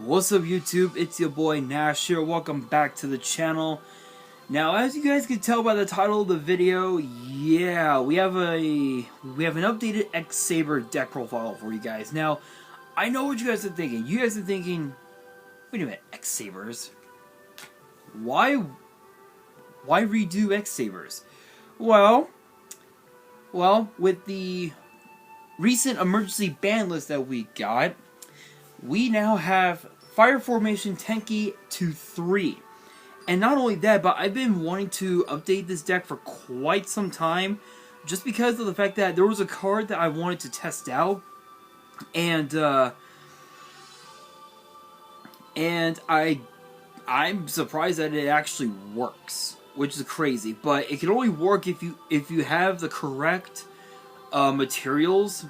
What's up YouTube, it's your boy Nash here, welcome back to the channel. Now as you guys can tell by the title of the video, yeah, we have an updated X-Saber deck profile for you guys. Now, I know what you guys are thinking. You guys are thinking, wait a minute, X-Sabers? Why redo X-Sabers? Well, with the recent emergency ban list that we got, we now have Fire Formation Tenki 2-3. And not only that, but I've been wanting to update this deck for quite some time, just because of the fact that there was a card that I wanted to test out, and I'm surprised that it actually works, which is crazy. But it can only work if you have the correct materials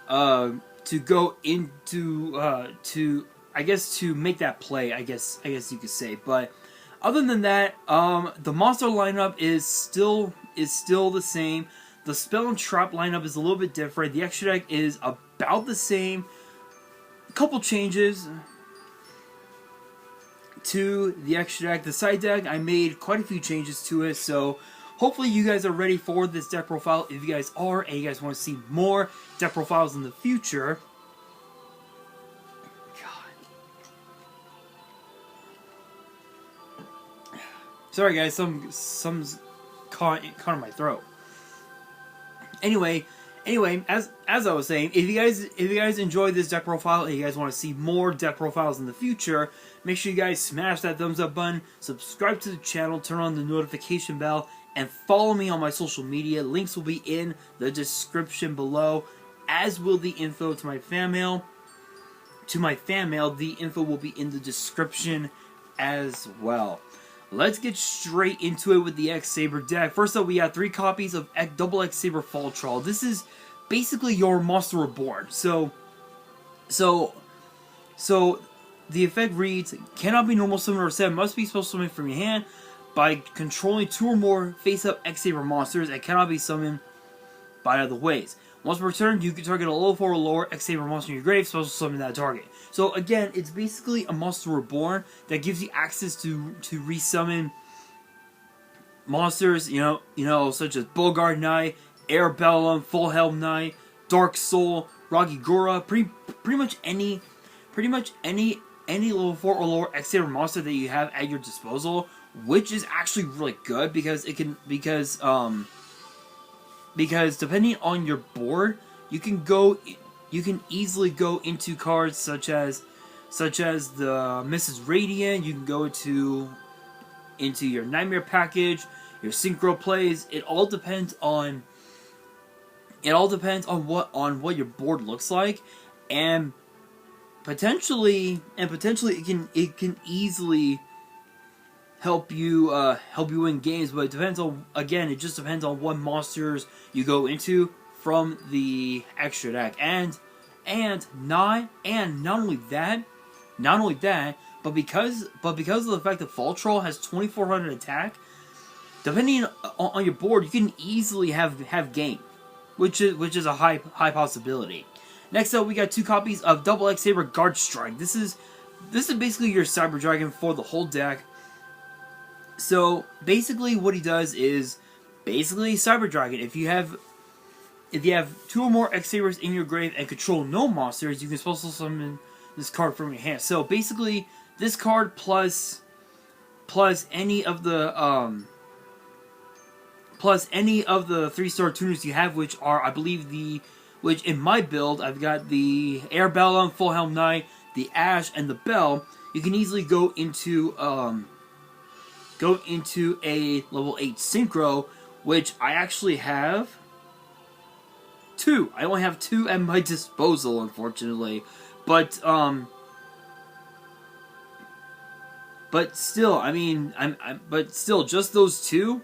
to go into to make that play, I guess you could say. But other than that, the monster lineup is still the same. The spell and trap lineup is a little bit different. The extra deck is about the same. A couple changes to the extra deck. The side deck, I made quite a few changes to it, so hopefully you guys are ready for this deck profile. If you guys are, and you guys want to see more deck profiles in the future, sorry guys, some's caught in my throat. Anyway, as I was saying, if you guys enjoy this deck profile and you guys want to see more deck profiles in the future, make sure you guys smash that thumbs up button, subscribe to the channel, turn on the notification bell, and follow me on my social media. Links will be in the description below, as will the info to my fan mail. The info will be in the description as well. Let's get straight into it with the X-Saber deck. First up, we got 3 copies of double X-Saber Fall Troll. This is basically your Monster Reborn. So the effect reads, cannot be normal summon or set, must be special summon from your hand by controlling 2 or more face-up X-Saber monsters, and cannot be summoned by other ways. Once per turn, you can target a level 4 or lower X-Saber monster in your grave, special summon that target. So again, it's basically a Monster Reborn that gives you access to resummon monsters, you know, such as Bogard Knight, Air Bellum, Full Helm Knight, Dark Soul, Ragigura, pretty much any level 4 or lower X-Saber monster that you have at your disposal, which is actually really good because depending on your board, you can easily go into cards such as the Mrs. Radiant. You can go into your Nightmare package, your Synchro plays. It all depends on what your board looks like, and potentially it can easily help you win games. But it depends on, again, it just depends on what monsters you go into from the extra deck. And not only that, but because of the fact that Fall Troll has 2400 attack, depending on your board, you can easily have game, which is a high possibility. Next up, we got 2 copies of double X-Saber Guard Strike. This is basically your Cyber Dragon for the whole deck. So basically what he does is basically Cyber Dragon. If you have 2 or more X-Sabers in your grave and control no monsters, you can special summon this card from your hand. So basically this card plus any of the 3-star tuners you have, which are, I believe, which in my build I've got the Air Bellum, Full Helm Knight, the Ash, and the Bell. You can easily go into a level 8 Synchro, which I actually have 2. I only have 2 at my disposal, unfortunately. But still, I mean, but still, just those 2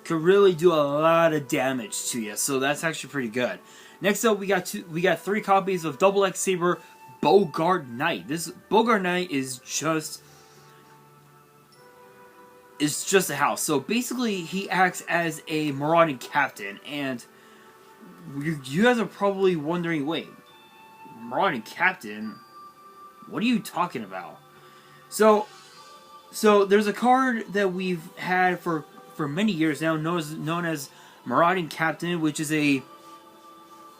could really do a lot of damage to you. So that's actually pretty good. Next up, we got 3 copies of double X-Saber Bogard Knight. This Bogard Knight is just a house. So basically, he acts as a marauding captain, and you guys are probably wondering, wait, Marauding Captain? What are you talking about? So there's a card that we've had for many years now, known as Marauding Captain, which is a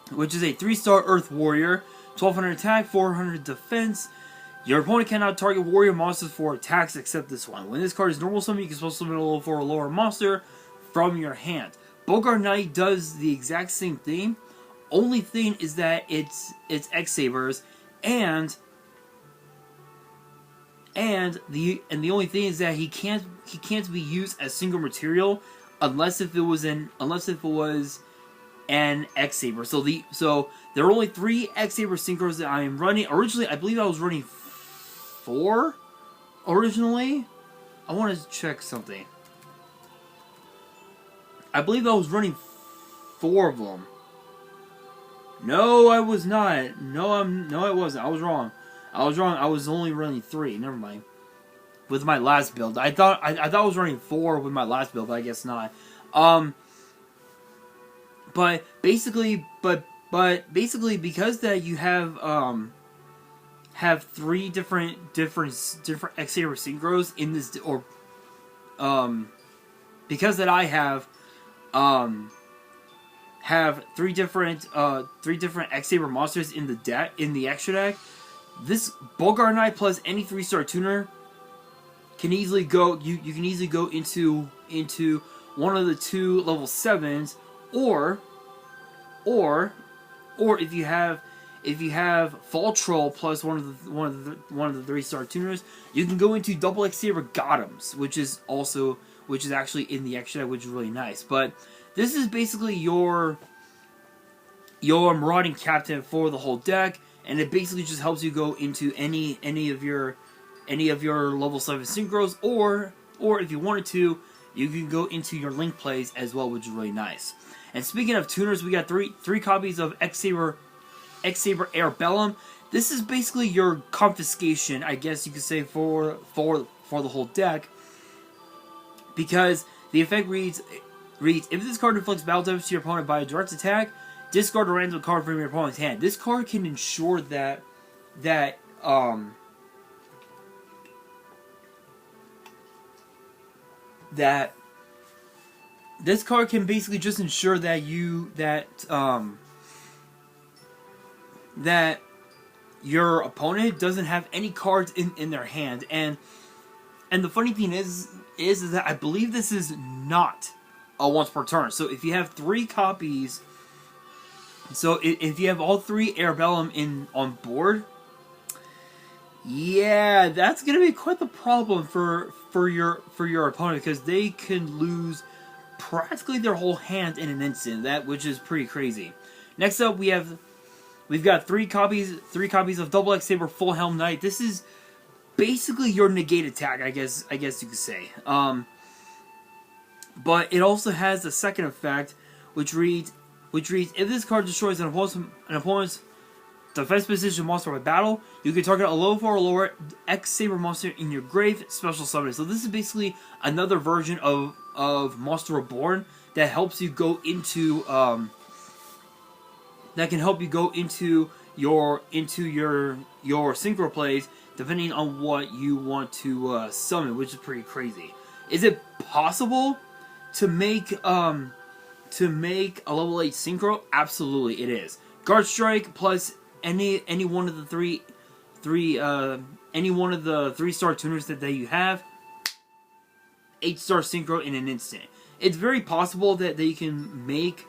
3-star Earth Warrior, 1200 attack, 400 defense. Your opponent cannot target warrior monsters for attacks except this one. When this card is normal summon, you can special summon a level 4 or lower monster from your hand. Bogart Knight does the exact same thing. Only thing is that it's X-Sabers, and the only thing is that he can't be used as single material unless if it was an X-Saber. So there are only 3 X-Saber synchros that I am running. Originally, I believe I was running 4. Originally, I want to check something. I believe I was running 4 of them. No, I was not. No, I wasn't. I was wrong. I was only running 3. Never mind. With my last build, I thought I was running 4 with my last build, but I guess not. But basically, because that you have 3 different X-Saber synchros in this, or because that I have 3 different X-Saber monsters in the extra deck. This Bogart Knight plus any 3-star tuner can easily go. You can easily go into one of the 2 level 7s, or if you have Fall Troll plus one of the 3-star tuners, you can go into double X-Saber Gothams, which is actually in the extra deck, which is really nice. But this is basically your Marauding Captain for the whole deck, and it basically just helps you go into any of your level 7 synchros, or if you wanted to, you can go into your link plays as well, which is really nice. And speaking of tuners, we got three copies of X-Saber Airbellum. This is basically your confiscation, I guess you could say, for the whole deck, because the effect reads, if this card inflicts battle damage to your opponent by a direct attack, discard a random card from your opponent's hand. This card can ensure that this card can basically just ensure that that your opponent doesn't have any cards in their hand. And the funny thing is that I believe this is not a once per turn. So if you have 3 copies, so if you have all 3 Airbellum on board, yeah, that's gonna be quite the problem for your opponent, because they can lose practically their whole hand in an instant. Which is pretty crazy. Next up, we've got 3 copies of double X-Saber Full Helm Knight. This is basically your negate attack, I guess you could say. But it also has a second effect, which reads, if this card destroys an opponent's defense position monster by battle, you can target a level 4 or lower X-Saber monster in your grave, special summon. So this is basically another version of Monster Reborn that helps you go into that can help you go into your synchro plays depending on what you want to summon, which is pretty crazy. Is it possible to make a level 8 synchro? Absolutely, it is. Guard Strike plus any one of the 3-star tuners that you have, 8-star synchro in an instant. It's very possible that you can make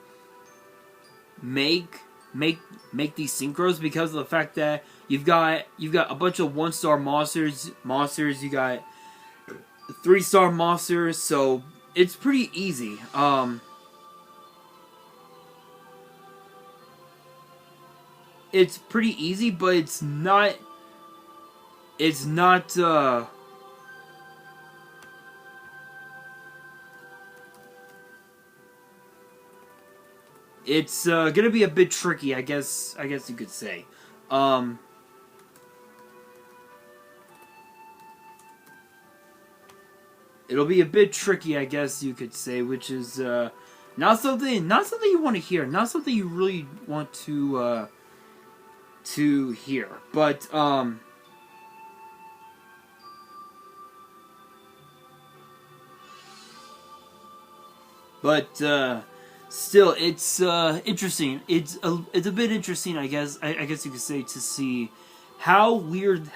these synchros because of the fact that you've got a bunch of 1-star monsters, you got 3-star monsters, so it's pretty easy. It's pretty easy, but it's not it's gonna be a bit tricky, I guess you could say. It'll be a bit tricky, I guess you could say, which is not something you want to hear, not something you really want to to here. But still, it's interesting. It's a bit interesting, I guess. I guess you could say, to see how weird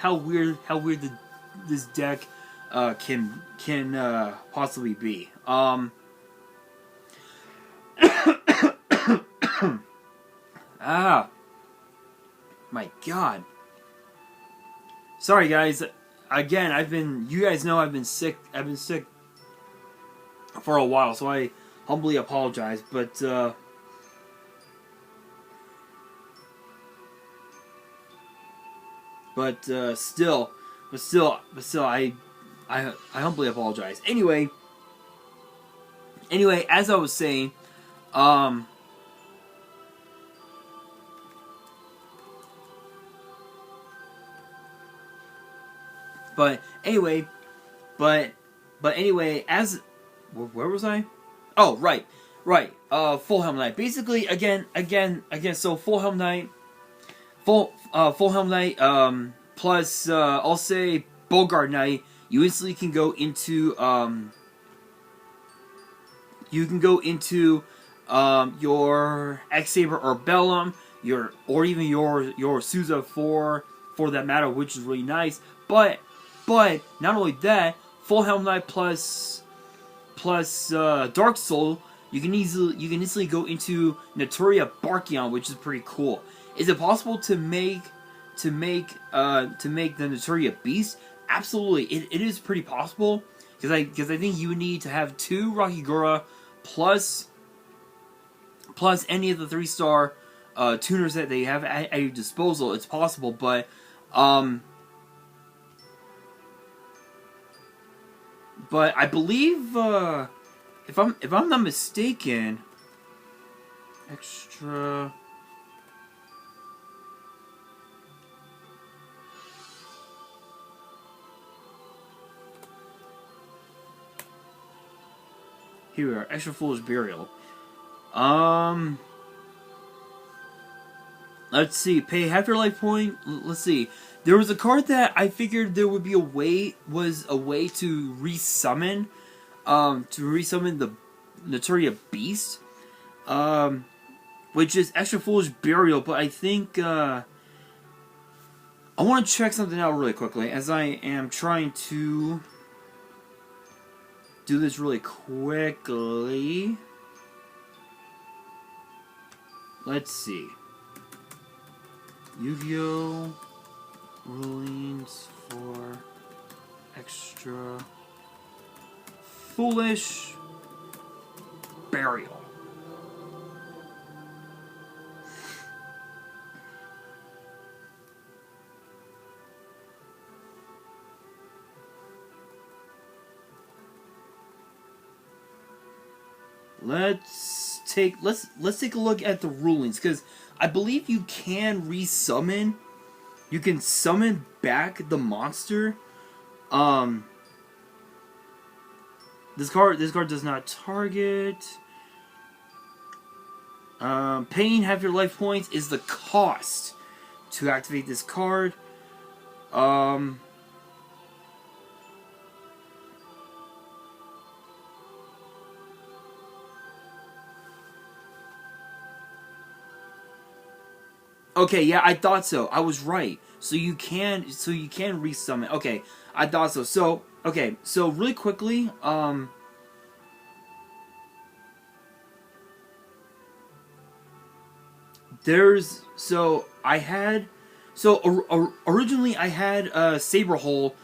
this deck can possibly be. Ah, my God. Sorry, guys. Again, you guys know I've been sick. I've been sick for a while, so I humbly apologize. But still, I humbly apologize. Anyway, as I was saying, but anyway, as where was I? Oh, right. Full Helm Knight. Basically, again. So Full Helm Knight, Full Helm Knight. Plus, I'll say Bogard Knight. You instantly can go into your X-Saber or Bellum, or even your Souza for that matter, which is really nice. But not only that, Full Helm Knight plus Dark Soul, you can instantly go into Naturia Barkion, which is pretty cool. Is it possible to make the Naturia Beast? Absolutely, it is pretty possible, because I think you would need to have 2 Rakigura plus any of the 3-star tuners that they have at your disposal. It's possible, but I believe, if I'm not mistaken, extra. Here we are, extra Foolish Burial. Let's see, pay half your life point. Let's see. There was a card that I figured there would be a way to resummon, the Naturia Beast, which is extra Foolish Burial. But I think I want to check something out really quickly, as I am trying to do this really quickly. Let's see. Yu-Gi-Oh! Rulings for extra Foolish Burial. Let's take a look at the rulings, because I believe you can resummon. You can summon back the monster. This card does not target. Paying half your life points is the cost to activate this card. Okay, yeah, I thought so. I was right. So you can resummon. Okay, I thought so. So really quickly, originally I had Saber Hole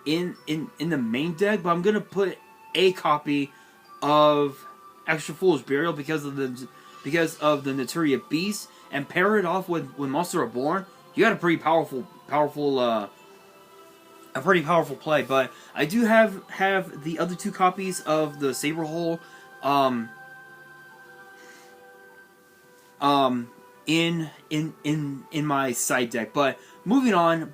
in the main deck, but I'm gonna put a copy of Extra Foolish Burial because of the Naturia Beast, and pair it off with Monster Reborn. You got a pretty powerful play. But I do have the other 2 copies of the Saber Hole in my side deck. But moving on,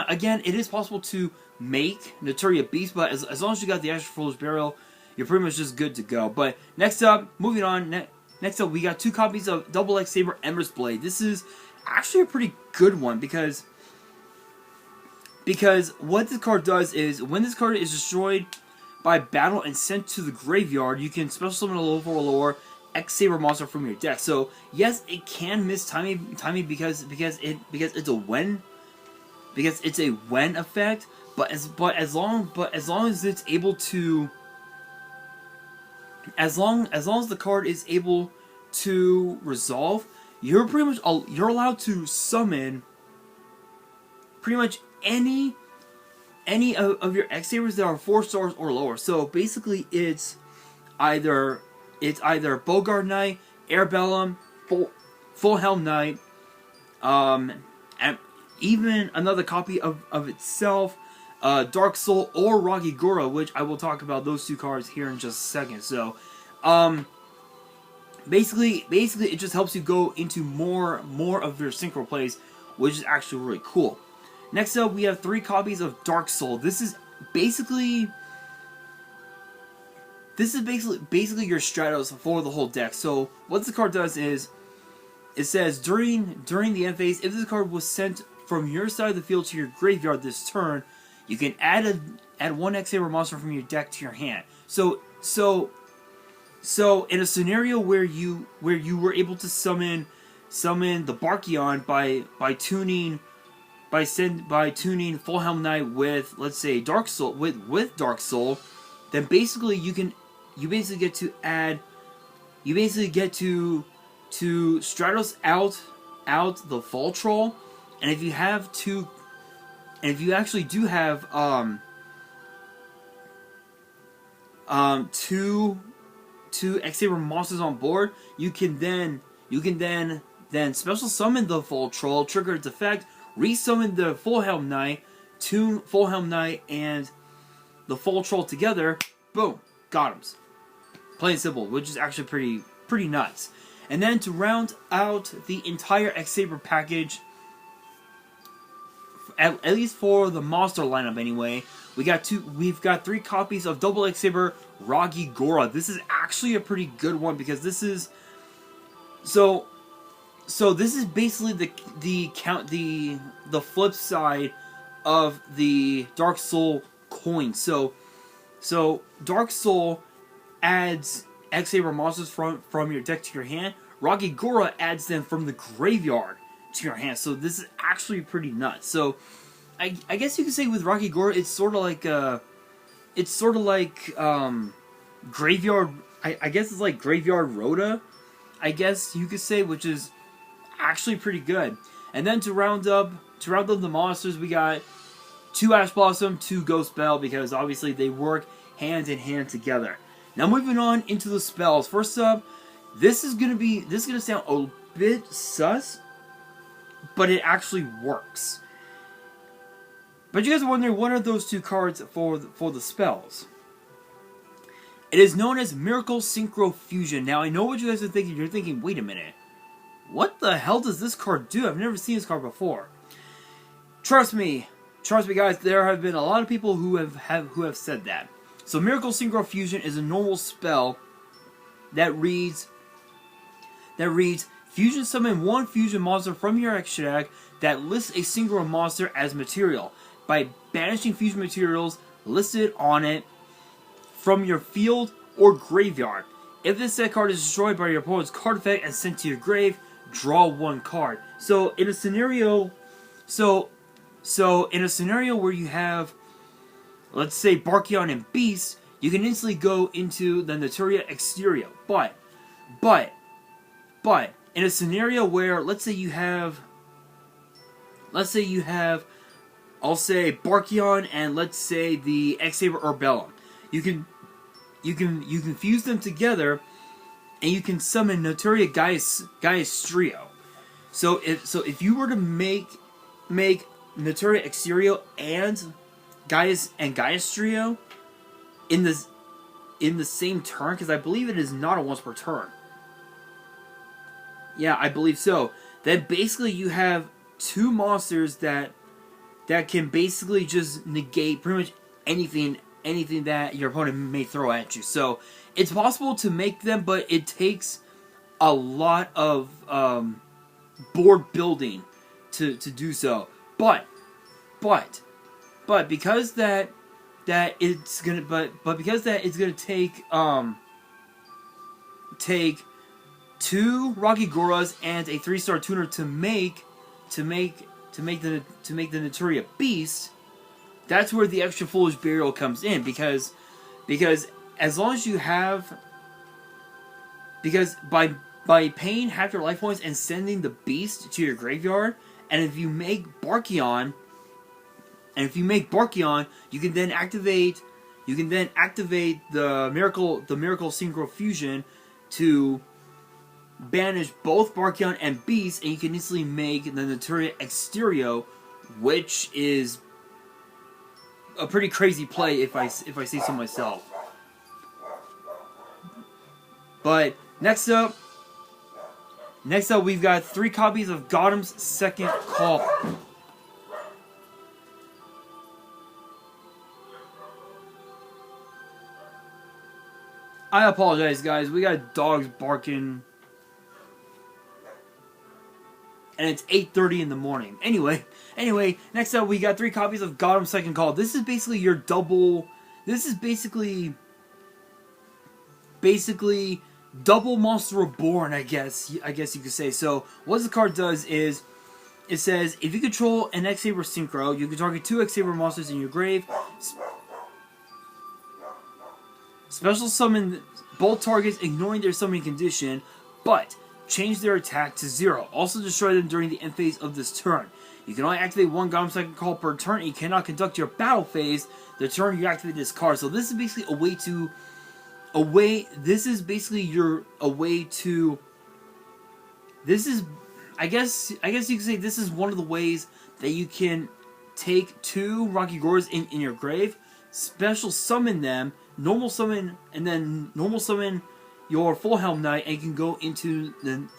again, it is possible to make Naturia Beast, but as long as you got the Extra Foolish Burial, you're pretty much just good to go. But next up, moving on, Next up, we got 2 copies of Double X-Saber Ember's Blade. This is actually a pretty good one because what this card does is when this card is destroyed by battle and sent to the graveyard, you can special summon a low or lower X-Saber monster from your deck. So yes, it can miss timing because it's a when effect, but as long as it's able to, as long as the card is able to resolve, you're allowed to summon pretty much any of your X-Sabers that are 4 stars or lower. So basically, it's either Bogard Knight, Airbellum, Full Helm Knight, and even another copy of itself, Dark Soul or Ragigora, which I will talk about those 2 cards here in just a second. So, basically, it just helps you go into more of your synchro plays, which is actually really cool. Next up, we have 3 copies of Dark Soul. This is basically your Stratos for the whole deck. So what this card does is, it says during the end phase, if this card was sent from your side of the field to your graveyard this turn, you can add 1 X-Saber monster from your deck to your hand. So in a scenario where you were able to summon the Barkion by tuning Full Helm Knight with, let's say, Dark Soul with Dark Soul, then basically you basically get to Stratos out the Fall Troll, and if you actually do have two X-Saber monsters on board, you can then special summon the Fall Troll, trigger its effect, resummon the Full Helm Knight, tune Full Helm Knight and the Fall Troll together, boom, got 'em. Plain and simple, which is actually pretty nuts. And then to round out the entire X-Saber package, at least for the monster lineup anyway, we've got 3 copies of Double X-Saber Ragigora. This is actually a pretty good one because this is so this is basically the flip side of the Dark Soul coin. So Dark Soul adds X-Saber monsters from your deck to your hand. Ragigora adds them from the graveyard to your hand. So this is actually pretty nuts. So I guess you could say with Ragigora, it's sort of like graveyard. I guess it's like graveyard Rhoda, I guess you could say, which is actually pretty good. And then to round up the monsters, we got 2 Ash Blossom, 2 Ghost Bell, because obviously they work hand in hand together. Now moving on into the spells. First up, this is gonna sound a bit sus, but it actually works. But you guys are wondering, what are those 2 cards for the spells? It is known as Miracle Synchro Fusion. Now I know what you guys are thinking. You're thinking, wait a minute, what the hell does this card do? I've never seen this card before. Trust me guys, there have been a lot of people who have said that. So Miracle Synchro Fusion is a normal spell that reads Fusion summon 1 fusion monster from your extra deck that lists a synchro monster as material by banishing fusion materials listed on it from your field or graveyard. If this set card is destroyed by your opponent's card effect and sent to your grave, draw 1 card. So in a scenario where you have, let's say, Barkion and Beast, you can instantly go into the Naturia Exterio. But in a scenario where, let's say you have, I'll say Barkion and let's say the X-Saber Airbellum, you can fuse them together, and you can summon Naturia Gaius Trio. So if you were to make Naturia Exterio and Gaius Trio in the same turn, because I believe it is not a once per turn. Yeah, I believe so. Then basically you have 2 monsters that can basically just negate pretty much anything that your opponent may throw at you. So it's possible to make them, but it takes a lot of board building to do so. But because that it's gonna because that it's gonna take 2 Rocky Goras and a 3-star tuner to make the Naturia Beast. That's where the extra Foolish Burial comes in, because as long as you have, because by paying half your life points and sending the beast to your graveyard, and if you make Barkion, you can then activate the Miracle Synchro Fusion to banish both Barkion and Beast, and you can instantly make the Naturia Exterio, which is a pretty crazy play if I say so myself. But next up we've got 3 copies of Gotham's Second Call. I apologize, guys. We got dogs barking, and it's 8:30 in the morning. Anyway, next up we got 3 copies of Gotham's Second Call. This is basically your double. This is basically double Monster Reborn, I guess you could say. So what the card does is, it says, if you control an X-Saber Synchro, you can target 2 X-Saber monsters in your grave. Special summon both targets, ignoring their summoning condition, but change their attack to 0. Also destroy them during the end phase of this turn. You can only activate 1 Gotham Second Call per turn, and you cannot conduct your battle phase the turn you activate this card. So this is basically I guess you could say this is one of the ways that you can take 2 Rocky Goras in your grave, special summon them, normal summon, and then normal summon your Full Helm Knight, and you can go into the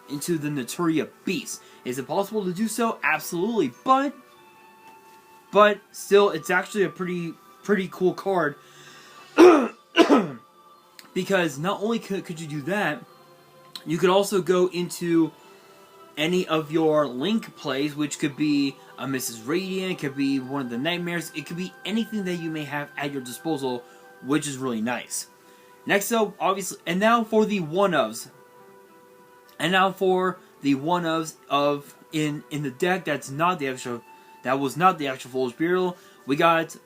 Naturia Beast. Is it possible to do so? Absolutely, but still, it's actually a pretty cool card. Because not only could you do that, you could also go into any of your Link plays, which could be a Mrs. Radiant, it could be one of the Nightmares, it could be anything that you may have at your disposal, which is really nice. Next up, obviously, and now for the one-ofs. Of in the deck that was not the actual Foolish Burial. We've got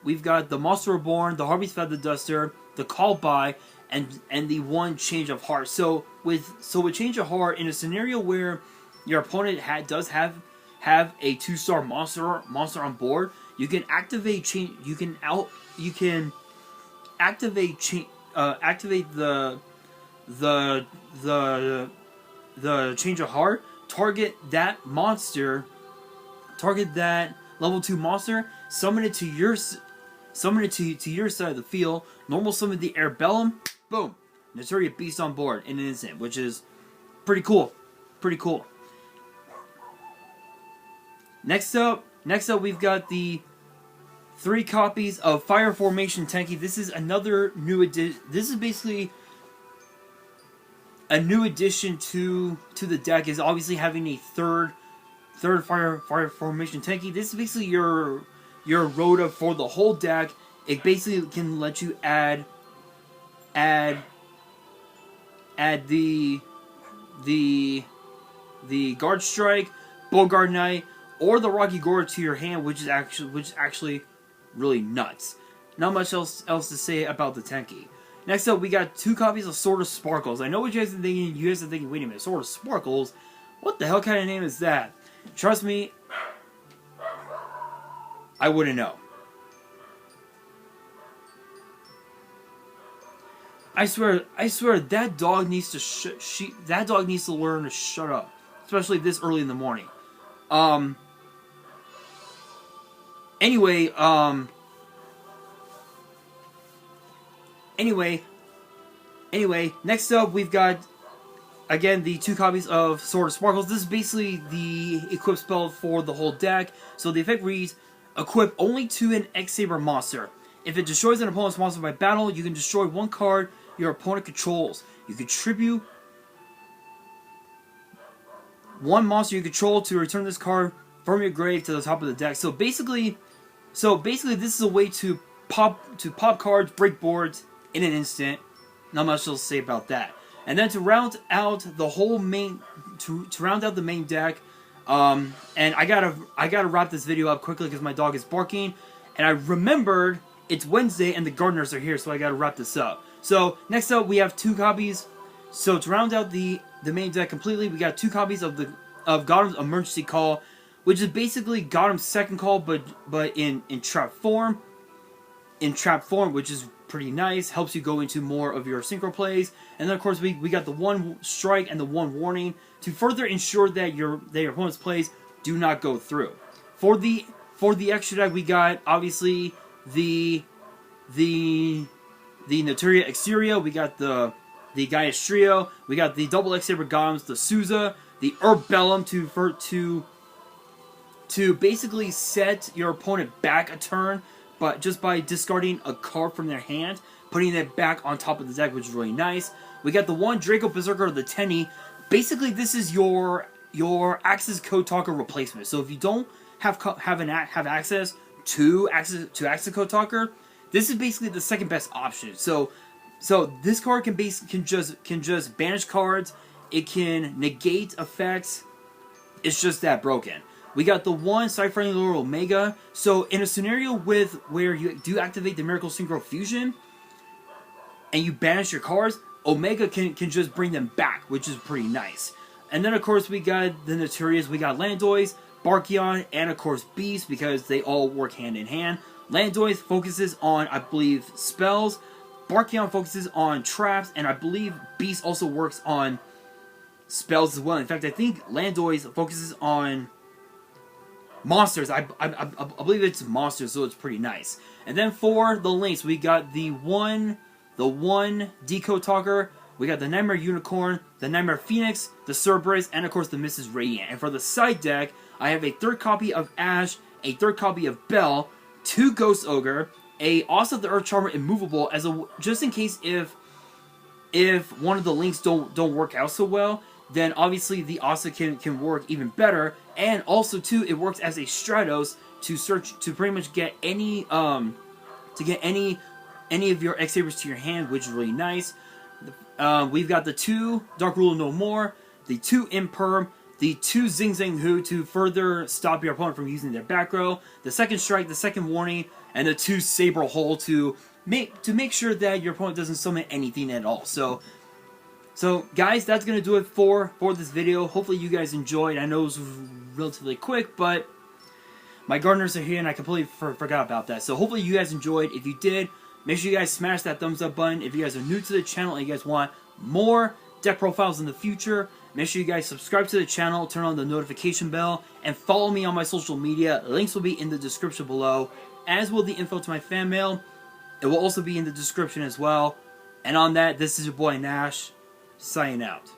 the Monster Reborn, the Harvey's Feather Duster, the Call By, and the 1 Change of Heart. So with Change of Heart, in a scenario where your opponent does have a 2-star monster on board, you can activate the Change of Heart, target that level 2 monster, summon it to your side of the field, normal summon the Airbellum, boom, Naturia Beast on board in an instant, which is pretty cool. Next up we've got the 3 copies of Fire Formation Tenki. This is another new addition. This is basically a new addition to the deck, is obviously having a third Fire Formation Tenki. This is basically your Rhoda for the whole deck. It basically can let you add the Guard Strike, Bogard Knight, or the Rocky Gora to your hand, which is actually really nuts. Not much else to say about the Tenki. Next up, we got 2 copies of Sword of Sparkles. I know what you guys are thinking. You guys are thinking, wait a minute, Sword of Sparkles? What the hell kind of name is that? Trust me, I wouldn't know. I swear, that dog needs to learn to shut up, especially this early in the morning. Anyway, next up we've got, again, the 2 copies of Sword of Sparkles. This is basically the equip spell for the whole deck. So the effect reads, equip only to an X-Saber monster. If it destroys an opponent's monster by battle, you can destroy 1 card your opponent controls. You contribute one monster you control to return this card from your grave to the top of the deck. So basically this is a way to pop cards, break boards in an instant. Not much else to say about that. And then to round out the whole main, to round out the main deck, and I gotta wrap this video up quickly because my dog is barking, and I remembered it's Wednesday and the gardeners are here, so I gotta wrap this up. So next up we have 2 copies. So to round out the main deck completely, we got 2 copies of Gotham's Emergency Call, which is basically Gotham's second call, but in trap form. In trap form, which is pretty nice, helps you go into more of your synchro plays. And then of course we got the 1 strike and the 1 warning to further ensure that your opponent's plays do not go through. For the extra deck, we got obviously the Notaria Exterior, we got the Gaius Trio, we got the double X-Saber Golems, the Souza, the Urbellum to basically set your opponent back a turn, but just by discarding a card from their hand, putting it back on top of the deck, which is really nice. We got the 1 Draco Berserker, the Tenny. Basically, this is your Axis Code Talker replacement. So if you don't have access to Axis Code Talker, this is basically the second best option. So this card can just banish cards. It can negate effects. It's just that broken. We got the 1 Side-Fighting Lord Omega. So in a scenario where you do activate the Miracle Synchro Fusion and you banish your cards, Omega can just bring them back, which is pretty nice. And then of course we got the Notarius, we got Landois, Barkion, and of course Beast, because they all work hand in hand. Landois focuses on, I believe, spells. Barkion focuses on traps, and I believe Beast also works on spells as well. In fact, I think Landois focuses on monsters. I believe it's monsters, so it's pretty nice. And then for the links, we got the one Decode Talker, we got the Nightmare Unicorn, the Nightmare Phoenix, the Cerberus, and of course the Mrs. Radiant. And for the side deck, I have a 3rd copy of Ash, a 3rd copy of Belle, 2 Ghost Ogre, a Asa the Earth Charmer Immovable, as a just in case if one of the links don't work out so well, then obviously the Asa can work even better. And also too, it works as a Stratos to pretty much get any of your X-Sabers to your hand, which is really nice. We've got the 2 Dark Ruler No More, the 2 Imperm, the 2 Zing Zang Hu to further stop your opponent from using their back row, the 2nd Strike, the 2nd Warning, and the 2 Saber Hole to make sure that your opponent doesn't summon anything at all. So guys, that's going to do it for this video. Hopefully you guys enjoyed. I know it was relatively quick, but my gardeners are here and I completely forgot about that. So hopefully you guys enjoyed. If you did, make sure you guys smash that thumbs up button. If you guys are new to the channel and you guys want more deck profiles in the future, make sure you guys subscribe to the channel, turn on the notification bell, and follow me on my social media. Links will be in the description below, as will the info to my fan mail. It will also be in the description as well. And on that, this is your boy Nash, signing out.